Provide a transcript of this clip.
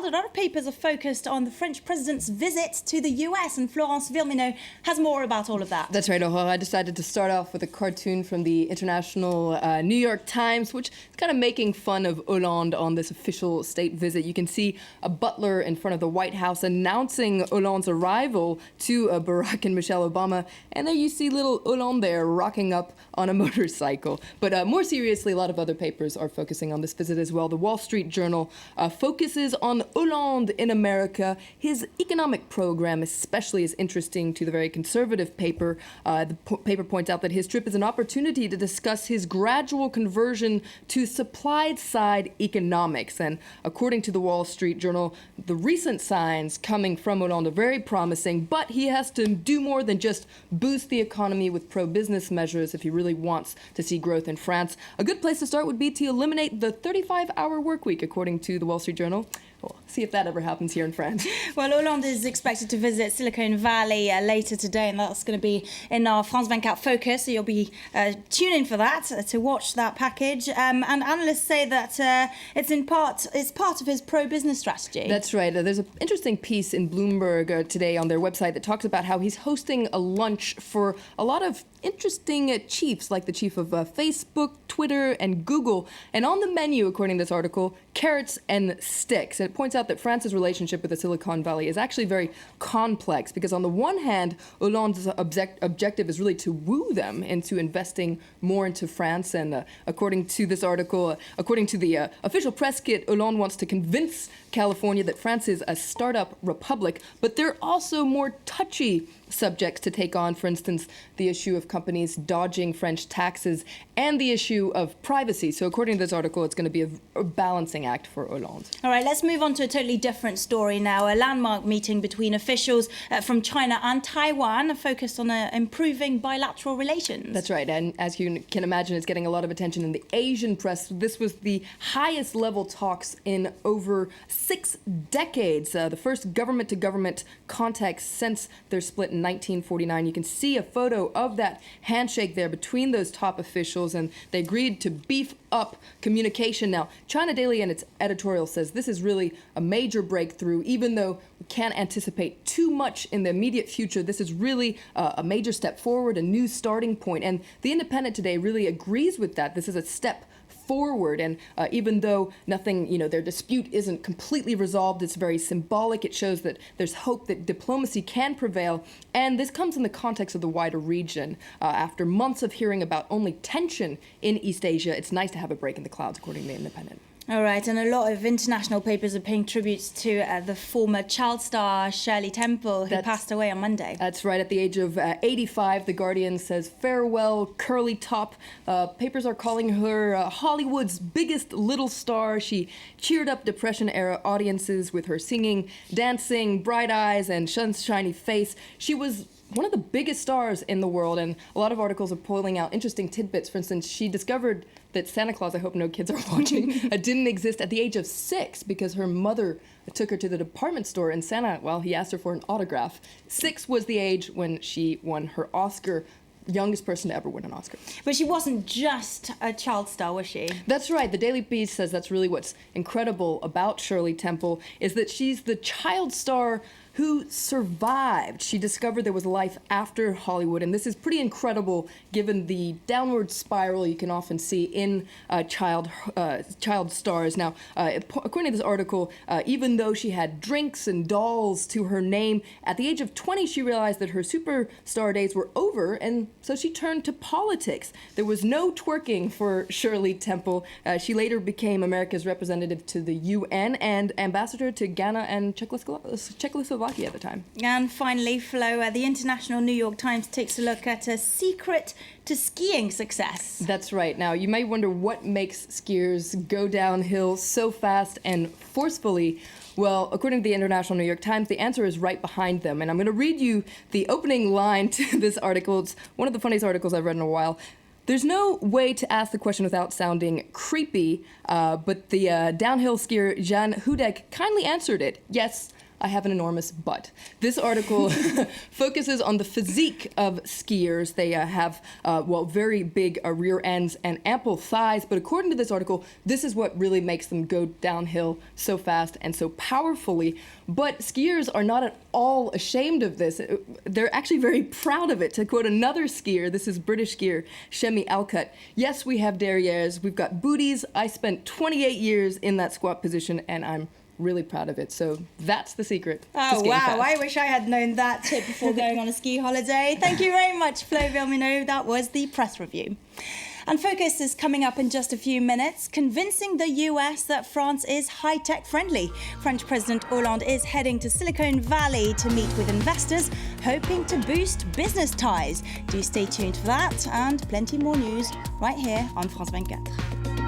A lot of papers are focused on the French president's visit to the US, and Florence Villemino has more about all of that. That's right, Aurora. I decided to start off with a cartoon from the International New York Times, which is kind of making fun of Hollande on this official state visit. You can see a butler in front of the White House announcing Hollande's arrival to Barack and Michelle Obama, and there you see little Hollande there rocking up on a motorcycle. But more seriously, a lot of other papers are focusing on this visit as well. The Wall Street Journal focuses on Hollande in America. His economic program especially is interesting to the very conservative paper. The paper points out that his trip is an opportunity to discuss his gradual conversion to supply-side economics. And according to the Wall Street Journal, the recent signs coming from Hollande are very promising, but he has to do more than just boost the economy with pro-business measures if he really wants to see growth in France. A good place to start would be to eliminate the 35-hour work week, according to the Wall Street Journal. We'll see if that ever happens here in France. Well, Hollande is expected to visit Silicon Valley later today, and that's going to be in our France 24 focus, so you'll be tuning for that, to watch that package. And analysts say that it's part of his pro-business strategy. That's right. There's an interesting piece in Bloomberg today on their website that talks about how he's hosting a lunch for a lot of interesting chiefs, like the chief of Facebook, Twitter, and Google. And on the menu, according to this article, carrots and sticks. And it points out that France's relationship with the Silicon Valley is actually very complex because on the one hand, Hollande's objective is really to woo them into investing more into France. And according to this article, according to the official press kit, Hollande wants to convince California that France is a startup republic, but there are also more touchy subjects to take on, for instance, the issue of companies dodging French taxes and the issue of privacy. So according to this article, it's going to be a balancing act for Hollande. All right, let's move on to a totally different story now. A landmark meeting between officials from China and Taiwan focused on improving bilateral relations. That's right, and as you can imagine, it's getting a lot of attention in the Asian press. This was the highest level talks in over 6 decades, the first government-to-government contact since their split in 1949. You can see a photo of that handshake there between those top officials, and they agreed to beef up communication. Now, China Daily in its editorial says this is really a major breakthrough. Even though we can't anticipate too much in the immediate future, this is really a major step forward, a new starting point. And The Independent today really agrees with that. This is a step forward, and even though nothing, their dispute isn't completely resolved, it's very symbolic. It shows that there's hope that diplomacy can prevail, and this comes in the context of the wider region. After months of hearing about only tension in East Asia, it's nice to have a break in the clouds, according to The Independent. All right, and a lot of international papers are paying tributes to the former child star Shirley Temple, who passed away on Monday. That's right, at the age of 85, The Guardian says, farewell, curly top. Papers are calling her Hollywood's biggest little star. She cheered up Depression-era audiences with her singing, dancing, bright eyes, and sunshiny face. She was one of the biggest stars in the world, and a lot of articles are pulling out interesting tidbits. For instance, she discovered that Santa Claus, I hope no kids are watching, didn't exist at the age of 6 because her mother took her to the department store, and Santa, he asked her for an autograph. 6 was the age when she won her Oscar, youngest person to ever win an Oscar. But she wasn't just a child star, was she? That's right. The Daily Beast says that's really what's incredible about Shirley Temple, is that she's the child star who survived. She discovered there was life after Hollywood, and this is pretty incredible given the downward spiral you can often see in child stars. Now, according to this article, even though she had drinks and dolls to her name, at the age of 20 she realized that her superstar days were over, and so she turned to politics. There was no twerking for Shirley Temple. She later became America's representative to the UN and ambassador to Ghana and Czechoslovakia at the time. And finally, Flo, the International New York Times takes a look at a secret to skiing success. That's right. Now, you may wonder what makes skiers go downhill so fast and forcefully. Well, according to the International New York Times, the answer is right behind them. And I'm going to read you the opening line to this article. It's one of the funniest articles I've read in a while. There's no way to ask the question without sounding creepy, but the downhill skier Jan Hudek kindly answered it. Yes, I have an enormous butt. This article focuses on the physique of skiers. They have, very big rear ends and ample thighs. But according to this article, this is what really makes them go downhill so fast and so powerfully. But skiers are not at all ashamed of this. They're actually very proud of it. To quote another skier, this is British skier Shemi Alcutt, "Yes, we have derrieres. We've got booties. I spent 28 years in that squat position, and I'm really proud of it." So that's the secret. Oh, wow. I wish I had known that tip before going on a ski holiday. Thank you very much, Flo Vilmino. That was the press review. And Focus is coming up in just a few minutes, convincing the US that France is high-tech friendly. French President Hollande is heading to Silicon Valley to meet with investors, hoping to boost business ties. Do stay tuned for that and plenty more news right here on France 24.